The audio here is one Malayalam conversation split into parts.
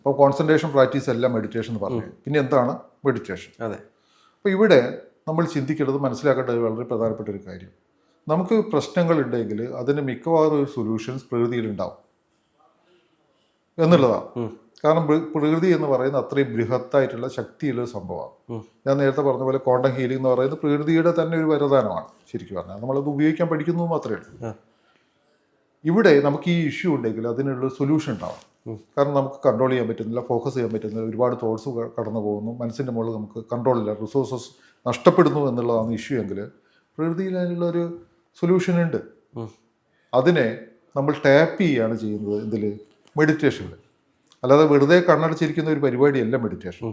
അപ്പോൾ കോൺസെൻട്രേഷൻ പ്രാക്ടീസ് അല്ല മെഡിറ്റേഷൻ എന്ന് പറഞ്ഞു. പിന്നെ എന്താണ് മെഡിറ്റേഷൻ? അതെ. അപ്പോൾ ഇവിടെ നമ്മൾ ചിന്തിക്കേണ്ടത്, മനസ്സിലാക്കേണ്ടത് വളരെ പ്രധാനപ്പെട്ട ഒരു കാര്യം, നമുക്ക് പ്രശ്നങ്ങളുണ്ടെങ്കിൽ അതിന് മിക്കവാറും ഒരു സൊല്യൂഷൻസ് പ്രകൃതിയിലുണ്ടാവും എന്നുള്ളതാണ്. കാരണം പ്രകൃതി എന്ന് പറയുന്നത് അത്രയും ബൃഹത്തായിട്ടുള്ള ശക്തിയുള്ള ഒരു സംഭവമാണ്. ഞാൻ നേരത്തെ പറഞ്ഞ പോലെ ക്വാണ്ടം ഹീലിംഗ് എന്ന് പറയുന്നത് പ്രകൃതിയുടെ തന്നെ ഒരു വരദാനമാണ്. ശരിക്കും പറഞ്ഞാൽ നമ്മളത് ഉപയോഗിക്കാൻ പഠിക്കുന്നു മാത്രമേ ഉള്ളൂ. ഇവിടെ നമുക്ക് ഈ ഇഷ്യൂ ഉണ്ടെങ്കിൽ അതിനുള്ള സൊല്യൂഷൻ ഉണ്ടാവും. കാരണം നമുക്ക് കൺട്രോൾ ചെയ്യാൻ പറ്റുന്നില്ല, ഫോക്കസ് ചെയ്യാൻ പറ്റുന്നില്ല, ഒരുപാട് തോട്ട്സ് കടന്നു പോകുന്നു, മനസ്സിൻ്റെ മുകളിൽ നമുക്ക് കൺട്രോളില്ല, റിസോഴ്സസ് നഷ്ടപ്പെടുന്നു എന്നുള്ളതാണ് ഇഷ്യൂ എങ്കിൽ പ്രകൃതിയിൽ അതിനുള്ളൊരു സൊല്യൂഷൻ ഉണ്ട്. അതിനെ നമ്മൾ ടാപ്പ് ചെയ്യുകയാണ് ചെയ്യുന്നത് ഇതിൽ, മെഡിറ്റേഷനിൽ. അല്ലാതെ വെറുതെ കണ്ണടച്ചിരിക്കുന്ന ഒരു പരിപാടിയല്ല മെഡിറ്റേഷൻ.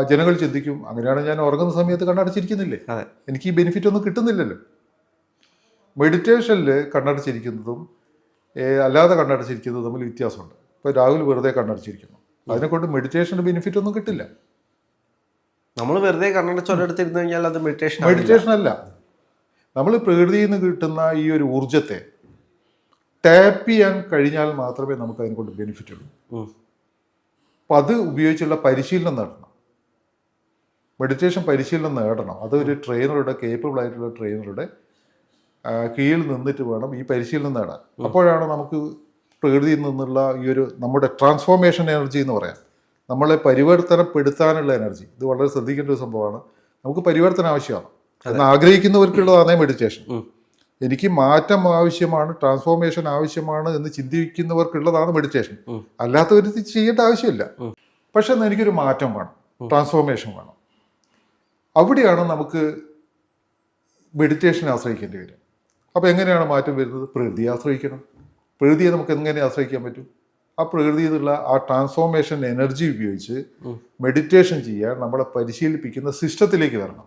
ജനങ്ങൾ ചിന്തിക്കും, അങ്ങനെയാണ് ഞാൻ ഉറങ്ങുന്ന സമയത്ത് കണ്ണടച്ചിരിക്കുന്നില്ലേ, എനിക്ക് ഈ ബെനിഫിറ്റ് ഒന്നും കിട്ടുന്നില്ലല്ലോ. മെഡിറ്റേഷനിൽ കണ്ണടച്ചിരിക്കുന്നതും അല്ലാതെ കണ്ണടച്ചിരിക്കുന്നതും തമ്മിൽ വ്യത്യാസമുണ്ട്. ഇപ്പോൾ രാഹുൽ വെറുതെ കണ്ണടച്ചിരിക്കുന്നു, അതിനെക്കൊണ്ട് മെഡിറ്റേഷൻ്റെ ബെനിഫിറ്റ് ഒന്നും കിട്ടില്ല. നമ്മൾ വെറുതെ കണ്ണടച്ചൊരിടത്തിരുന്ന് കഴിഞ്ഞാൽ അത് മെഡിറ്റേഷൻ അല്ല. നമ്മൾ പ്രകൃതിയിൽ നിന്ന് കിട്ടുന്ന ഈ ഒരു ഊർജത്തെ ടാപ്പ് ചെയ്യാൻ കഴിഞ്ഞാൽ മാത്രമേ നമുക്ക് അതിനെക്കൊണ്ട് ബെനിഫിറ്റ് ഉള്ളൂ. അപ്പം അത് ഉപയോഗിച്ചുള്ള പരിശീലനം നേടണം, മെഡിറ്റേഷൻ പരിശീലനം നേടണം. അതൊരു ട്രെയിനറുടെ, കേപ്പബിൾ ആയിട്ടുള്ള ട്രെയിനറുടെ കീഴിൽ നിന്നിട്ട് വേണം ഈ പരിശീലനം നേടാൻ. അപ്പോഴാണ് നമുക്ക് പ്രകൃതിയിൽ നിന്നുള്ള ഈ ഒരു നമ്മുടെ ട്രാൻസ്ഫോർമേഷൻ എനർജി എന്ന് പറയാം, നമ്മളെ പരിവർത്തനപ്പെടുത്താനുള്ള എനർജി. ഇത് വളരെ ശ്രദ്ധിക്കേണ്ട ഒരു സംഭവമാണ്. നമുക്ക് പരിവർത്തനം ആവശ്യമാണ് എന്ന് ആഗ്രഹിക്കുന്നവർക്കുള്ളതാണ് മെഡിറ്റേഷൻ. എനിക്ക് മാറ്റം ആവശ്യമാണ്, ട്രാൻസ്ഫോർമേഷൻ ആവശ്യമാണ് എന്ന് ചിന്തിക്കുന്നവർക്കുള്ളതാണ് മെഡിറ്റേഷൻ. അല്ലാത്തവർ ചെയ്യേണ്ട ആവശ്യമില്ല. പക്ഷെ എനിക്കൊരു മാറ്റം വേണം, ട്രാൻസ്ഫോർമേഷൻ വേണം. അവിടെയാണ് നമുക്ക് മെഡിറ്റേഷനെ ആശ്രയിക്കേണ്ടി വരും. അപ്പോൾ എങ്ങനെയാണ് മാറ്റം വരുന്നത്? പ്രകൃതിയെ ആശ്രയിക്കണം. പ്രകൃതിയെ നമുക്ക് എങ്ങനെ ആശ്രയിക്കാൻ പറ്റും? ആ പ്രകൃതിയിൽ നിന്നുള്ള ആ ട്രാൻസ്ഫോർമേഷൻ എനർജി ഉപയോഗിച്ച് മെഡിറ്റേഷൻ ചെയ്യാൻ നമ്മളെ പരിശീലിപ്പിക്കുന്ന സിസ്റ്റത്തിലേക്ക് വരണം.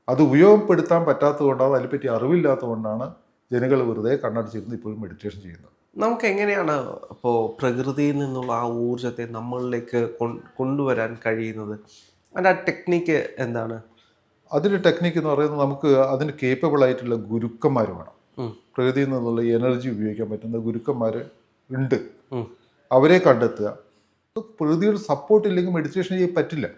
അത് ഉപയോഗപ്പെടുത്താൻ പറ്റാത്തതുകൊണ്ടാണ്, അതിനെപ്പറ്റി അറിവില്ലാത്തതുകൊണ്ടാണ് ജനങ്ങൾ വെറുതെ കണ്ണടച്ചിരുന്ന് ഇപ്പോഴും മെഡിറ്റേഷൻ ചെയ്യുന്നത്. നമുക്ക് എങ്ങനെയാണ് ഇപ്പോൾ പ്രകൃതിയിൽ നിന്നുള്ള ആ ഊർജത്തെ നമ്മളിലേക്ക് കൊണ്ടുവരാൻ കഴിയുന്നത്? അതിൻ്റെ ആ ടെക്നിക്ക് എന്താണ്? അതിൻ്റെ ടെക്നിക്ക് എന്ന് പറയുന്നത്, നമുക്ക് അതിന് കേപ്പബിൾ ആയിട്ടുള്ള ഗുരുക്കന്മാർ വേണം. പ്രകൃതിയിൽ നിന്നുള്ള എനർജി ഉപയോഗിക്കാൻ പറ്റുന്ന ഗുരുക്കന്മാർ ഉണ്ട്, അവരെ കണ്ടെത്തുക. പ്രകൃതിയുടെ സപ്പോർട്ട് ഇല്ലെങ്കിൽ മെഡിറ്റേഷൻ ചെയ്യാൻ പറ്റില്ല.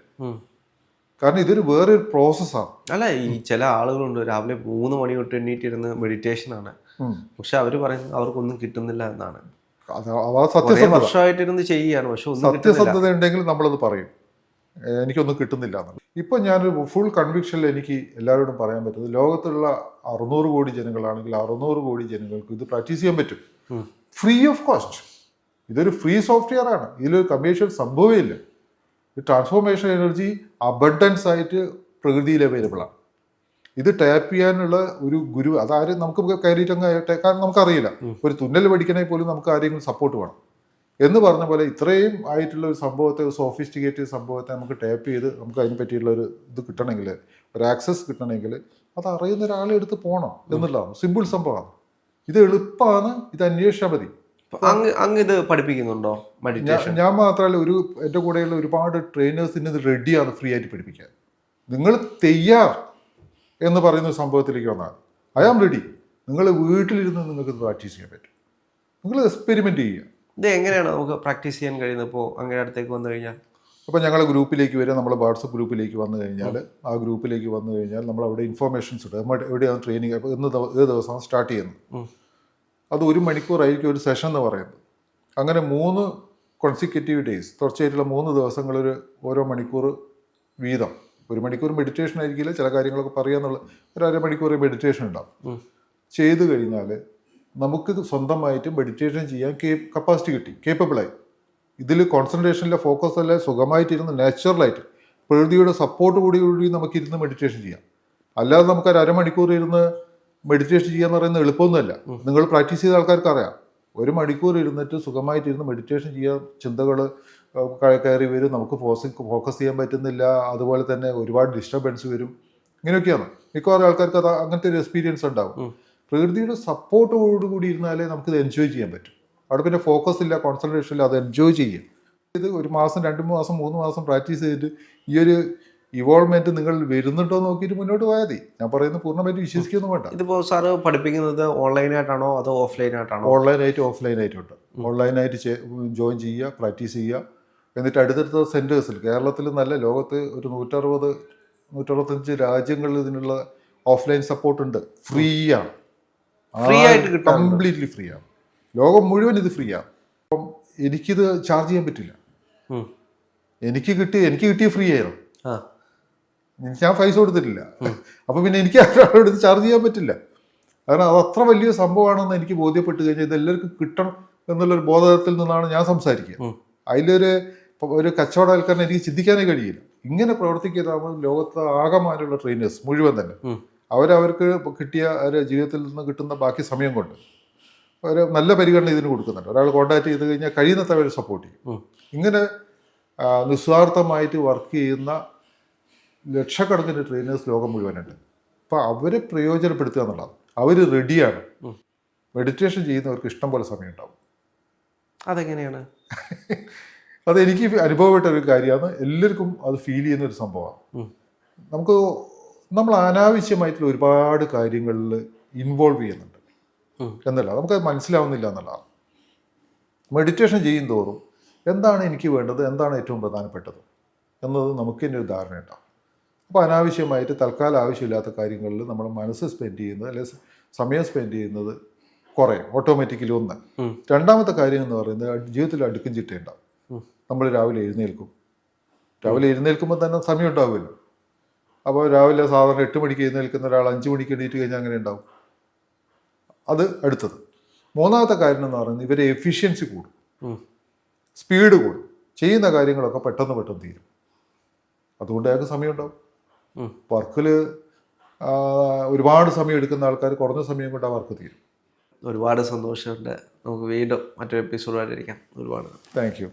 കാരണം ഇതൊരു വേറൊരു പ്രോസസ്സാണ്. അല്ല, ഈ ചില ആളുകളുണ്ട് രാവിലെ 3 മണി തൊട്ട് എണ്ണീറ്റിരുന്ന് മെഡിറ്റേഷനാണ്, പക്ഷെ അവർ പറയുന്നത് അവർക്കൊന്നും കിട്ടുന്നില്ല എന്നാണ്. വർഷമായിട്ടിരുന്ന് ചെയ്യുകയാണ്, പക്ഷെ സത്യസന്ധത ഉണ്ടെങ്കിൽ നമ്മളത് പറയും, എനിക്കൊന്നും കിട്ടുന്നില്ല എന്നുള്ളത്. ഇപ്പം ഞാനൊരു ഫുൾ കൺവിക്ഷനിൽ എനിക്ക് എല്ലാവരോടും പറയാൻ പറ്റുന്നത്, ലോകത്തുള്ള 600 കോടി ജനങ്ങളാണെങ്കിൽ 600 കോടി ജനങ്ങൾക്ക് ഇത് പ്രാക്ടീസ് ചെയ്യാൻ പറ്റും, ഫ്രീ ഓഫ് കോസ്റ്റ്. ഇതൊരു ഫ്രീ സോഫ്റ്റ്വെയർ ആണ്, ഇതിലൊരു കമേഴ്ഷ്യൽ സംഭവമേ ഇല്ല. ഈ ട്രാൻസ്ഫോർമേഷൻ എനർജി അബണ്ടൻസ് ആയിട്ട് പ്രകൃതിയിൽ അവൈലബിൾ ആണ്. ഇത് ടാപ്പ് ചെയ്യാനുള്ള ഒരു ഗുരു, അതാരും നമുക്ക് കയറിയിട്ടങ്ങ്, കാരണം നമുക്കറിയില്ല. ഒരു തുന്നൽ പഠിക്കണമെങ്കിൽ പോലും നമുക്ക് ആരെങ്കിലും സപ്പോർട്ട് വേണം. എന്ന് പറഞ്ഞ പോലെ ഇത്രയും ആയിട്ടുള്ള ഒരു സംഭവത്തെ, ഒരു സോഫിസ്റ്റിക്കേറ്റഡ് സംഭവത്തെ നമുക്ക് ടാപ്പ് ചെയ്ത് നമുക്ക് അതിനെ പറ്റിയുള്ള ഒരു ഇത് കിട്ടണമെങ്കിൽ, ഒരു ആക്സസ് കിട്ടണമെങ്കിൽ അത് അറിയുന്ന ഒരാളെ എടുത്ത് പോകണം എന്നുള്ളതാണ്. സിമ്പിൾ സംഭവമാണ്, ഇത് എളുപ്പമാണ്, ഇത് അന്വേഷിച്ചാൽ മതി. അങ്ങ് ഇത് പഠിപ്പിക്കുന്നുണ്ടോ? ഞാൻ മാത്രമല്ല, എൻ്റെ കൂടെയുള്ള ഒരുപാട് ട്രെയിനേഴ്സിന് ഇത് റെഡിയാണ് ഫ്രീ ആയിട്ട് പഠിപ്പിക്കാൻ. നിങ്ങൾ തയ്യാർ എന്ന് പറയുന്ന സംഭവത്തിലേക്ക് വന്നാൽ ഐ ആം റെഡി. നിങ്ങൾ വീട്ടിലിരുന്ന് നിങ്ങൾക്ക് ഇത് പ്രാക്ടീസ് ചെയ്യാൻ പറ്റും. നിങ്ങൾ എക്സ്പെരിമെൻ്റ് ചെയ്യുക. ഇത് എങ്ങനെയാണ് നമുക്ക് പ്രാക്ടീസ് ചെയ്യാൻ കഴിയുന്നത്? ഇപ്പോൾ അങ്ങനെ അടുത്തേക്ക് വന്നു കഴിഞ്ഞാൽ, അപ്പോൾ ഞങ്ങളുടെ ഗ്രൂപ്പിലേക്ക് വരിക, നമ്മൾ വാട്സപ്പ് ഗ്രൂപ്പിലേക്ക് വന്നു കഴിഞ്ഞാൽ, ആ ഗ്രൂപ്പിലേക്ക് വന്നു കഴിഞ്ഞാൽ നമ്മൾ അവിടെ ഇൻഫോർമേഷൻസ് ഉണ്ട്, നമ്മൾ എവിടെയാണ് ട്രെയിനിങ്, അപ്പോൾ ഏത് ദിവസമാണ് സ്റ്റാർട്ട് ചെയ്യുന്നത്. അത് 1 മണിക്കൂറായിരിക്കും ഒരു സെഷൻ എന്ന് പറയുന്നത്. അങ്ങനെ 3 കോൺസിക്യൂട്ടീവ് ഡേയ്സ്, തുടർച്ചയായിട്ടുള്ള 3 ദിവസങ്ങളൊരു ഓരോ മണിക്കൂർ വീതം. 1 മണിക്കൂർ മെഡിറ്റേഷൻ ആയിരിക്കില്ല, ചില കാര്യങ്ങളൊക്കെ പറയാന്നുള്ള ഒരു 1/2 മണിക്കൂർ മെഡിറ്റേഷൻ ഉണ്ടാവും. ചെയ്തു കഴിഞ്ഞാൽ നമുക്ക് സ്വന്തമായിട്ട് മെഡിറ്റേഷൻ ചെയ്യാൻ കപ്പാസിറ്റി കിട്ടി, കേപ്പബിളായി. ഇതിൽ കോൺസെൻട്രേഷനിലെ ഫോക്കസ് അല്ല, സുഖമായിട്ടിരുന്ന് നാച്ചുറലായിട്ട് പ്രകൃതിയുടെ സപ്പോർട്ട് കൂടി നമുക്കിരുന്ന് മെഡിറ്റേഷൻ ചെയ്യാം. അല്ലാതെ നമുക്ക് ഒരു 1/2 മണിക്കൂർ ഇരുന്ന് മെഡിറ്റേഷൻ ചെയ്യാന്ന് പറയുന്നത് എളുപ്പമൊന്നുമല്ല. നിങ്ങൾ പ്രാക്ടീസ് ചെയ്ത ആൾക്കാർക്ക് അറിയാം. 1 മണിക്കൂർ ഇരുന്നിട്ട് സുഖമായിട്ടിരുന്ന് മെഡിറ്റേഷൻ ചെയ്യാൻ ചിന്തകൾ കയറി വരും, നമുക്ക് ഫോക്കസ് ചെയ്യാൻ പറ്റുന്നില്ല, അതുപോലെ തന്നെ ഒരുപാട് ഡിസ്റ്റർബൻസ് വരും. ഇങ്ങനെയൊക്കെയാണ് മിക്കവാറും ആൾക്കാർക്ക് അത് അങ്ങനത്തെ ഒരു എക്സ്പീരിയൻസ് ഉണ്ടാവും. പ്രകൃതിയുടെ സപ്പോർട്ടോടുകൂടി ഇരുന്നാലേ നമുക്കിത് എൻജോയ് ചെയ്യാൻ പറ്റും. അവിടെ പിന്നെ ഫോക്കസ് ഇല്ല, കോൺസെൻട്രേഷൻ ഇല്ല, അത് എൻജോയ് ചെയ്യാം. ഇത് 1 മാസം, 2 മാസം, 3 മാസം പ്രാക്ടീസ് ചെയ്തിട്ട് ഈ ഇവോൾവ്മെന്റ് നിങ്ങൾ വരുന്നുണ്ടോ നോക്കിയിട്ട് മുന്നോട്ട് പോയാൽ മതി. ഞാൻ പറയുന്നത് പൂർണ്ണമായിട്ട് വിശ്വസിക്കൊന്നും വേണ്ട. ഇതിപ്പോൾ സാറ് പഠിപ്പിക്കുന്നത് ഓൺലൈനായിട്ടാണോ അതോ ഓഫ്ലൈനായിട്ടാണോ? ഓൺലൈനായിട്ട് ഓഫ്ലൈനായിട്ടുണ്ട്. ഓൺലൈനായിട്ട് ജോയിൻ ചെയ്യുക, പ്രാക്ടീസ് ചെയ്യുക. എന്നിട്ട് അടുത്തടുത്ത സെൻറ്റേഴ്സിൽ കേരളത്തിൽ നല്ല ലോകത്ത് ഒരു 165 രാജ്യങ്ങളിൽ ഇതിനുള്ള ഓഫ്ലൈൻ സപ്പോർട്ട് ഉണ്ട്. ഫ്രീ ആണ്, ഫ്രീ ആയിട്ട് കിട്ടും, കംപ്ലീറ്റ്ലി ഫ്രീ ആണ്. ലോകം മുഴുവൻ ഇത് ഫ്രീ ആണ്. അപ്പം എനിക്കിത് ചാർജ് ചെയ്യാൻ പറ്റില്ല. എനിക്ക് കിട്ടിയ ഫ്രീ ആയിരുന്നു. ഞാൻ പൈസ കൊടുത്തിട്ടില്ല. അപ്പം പിന്നെ എനിക്ക് ഒരാളോട് ഇത് ചാർജ് ചെയ്യാൻ പറ്റില്ല. കാരണം അത് അത്ര വലിയ സംഭവമാണെന്ന് എനിക്ക് ബോധ്യപ്പെട്ട് കഴിഞ്ഞാൽ ഇതെല്ലാവർക്കും കിട്ടണം എന്നുള്ളൊരു ബോധത്തിൽ നിന്നാണ് ഞാൻ സംസാരിക്കുക. ഒരു കച്ചവടവൽക്കരണം എനിക്ക് ചിന്തിക്കാനേ കഴിയില്ല. ഇങ്ങനെ പ്രവർത്തിക്കുന്നതാണ് ലോകത്ത് ആകമാനുള്ള ട്രെയിനേഴ്സ് മുഴുവൻ തന്നെ. അവർക്ക് കിട്ടിയ ഒരു ജീവിതത്തിൽ നിന്ന് കിട്ടുന്ന ബാക്കി സമയം കൊണ്ട് ഒരു നല്ല പരിഗണന ഇതിന് കൊടുക്കുന്നുണ്ട്. ഒരാൾ കോൺടാക്ട് ചെയ്ത് കഴിഞ്ഞാൽ കഴിയുന്നത്ര അവർ സപ്പോർട്ട് ചെയ്യും. ഇങ്ങനെ നിസ്വാർത്ഥമായിട്ട് വർക്ക് ചെയ്യുന്ന ലക്ഷക്കണക്കിന് ട്രെയിനേഴ്സ് ലോകം മുഴുവനുണ്ട്. അപ്പോൾ അവരെ പ്രയോജനപ്പെടുത്തുക എന്നുള്ളതാണ്. അവർ റെഡിയാണ്. മെഡിറ്റേഷൻ ചെയ്യുന്നവർക്ക് ഇഷ്ടം പോലെ സമയം ഉണ്ടാവും. അതെങ്ങനെയാണ്? അതെനിക്ക് അനുഭവപ്പെട്ട ഒരു കാര്യമാണ്. എല്ലാവർക്കും അത് ഫീൽ ചെയ്യുന്ന ഒരു സംഭവമാണ്. നമ്മൾ അനാവശ്യമായിട്ടുള്ള ഒരുപാട് കാര്യങ്ങളിൽ ഇൻവോൾവ് ചെയ്യുന്നുണ്ട് എന്നല്ല, നമുക്കത് മനസ്സിലാവുന്നില്ല എന്നുള്ളതാണ്. മെഡിറ്റേഷൻ ചെയ്യും തോറും എന്താണ് എനിക്ക് വേണ്ടത്, എന്താണ് ഏറ്റവും പ്രധാനപ്പെട്ടത് എന്നത് നമുക്ക് തന്നെ ഒരു ധാരണ ഉണ്ടാവും. അപ്പോൾ അനാവശ്യമായിട്ട് തൽക്കാലം ആവശ്യമില്ലാത്ത കാര്യങ്ങളിൽ നമ്മൾ മനസ്സ് സ്പെൻഡ് ചെയ്യുന്നത് അല്ലെങ്കിൽ സമയം സ്പെൻഡ് ചെയ്യുന്നത് കുറയും ഓട്ടോമാറ്റിക്കലി. ഒന്ന്. രണ്ടാമത്തെ കാര്യം എന്ന് പറയുന്നത് ജീവിതത്തിൽ അടുക്കും ചിട്ടയുണ്ടാവും. നമ്മൾ രാവിലെ എഴുന്നേൽക്കുമ്പോൾ തന്നെ സമയം ഉണ്ടാവുമല്ലോ. അപ്പോൾ രാവിലെ സാധാരണ 8 മണിക്ക് എഴുന്നേൽക്കുന്ന ഒരാൾ 5 മണിക്ക് എണീറ്റ് കഴിഞ്ഞാൽ അങ്ങനെ ഉണ്ടാവും. അത് അടുത്തത്. മൂന്നാമത്തെ കാര്യം എന്ന് പറയുന്നത് ഇവരെ എഫിഷ്യൻസി കൂടും, സ്പീഡ് കൂടും. ചെയ്യുന്ന കാര്യങ്ങളൊക്കെ പെട്ടെന്ന് തീരും. അതുകൊണ്ട് അയാൾക്ക് സമയം ഉണ്ടാവും. വർക്കിൽ ഒരുപാട് സമയം എടുക്കുന്ന ആൾക്കാർ കുറഞ്ഞ സമയം കൊണ്ട് ആ വർക്ക് തീരും. ഒരുപാട് സന്തോഷമുണ്ട്. നമുക്ക് വീണ്ടും മറ്റൊരു എപ്പിസോഡായിട്ടിരിക്കാം. ഒരുപാട് താങ്ക് യു.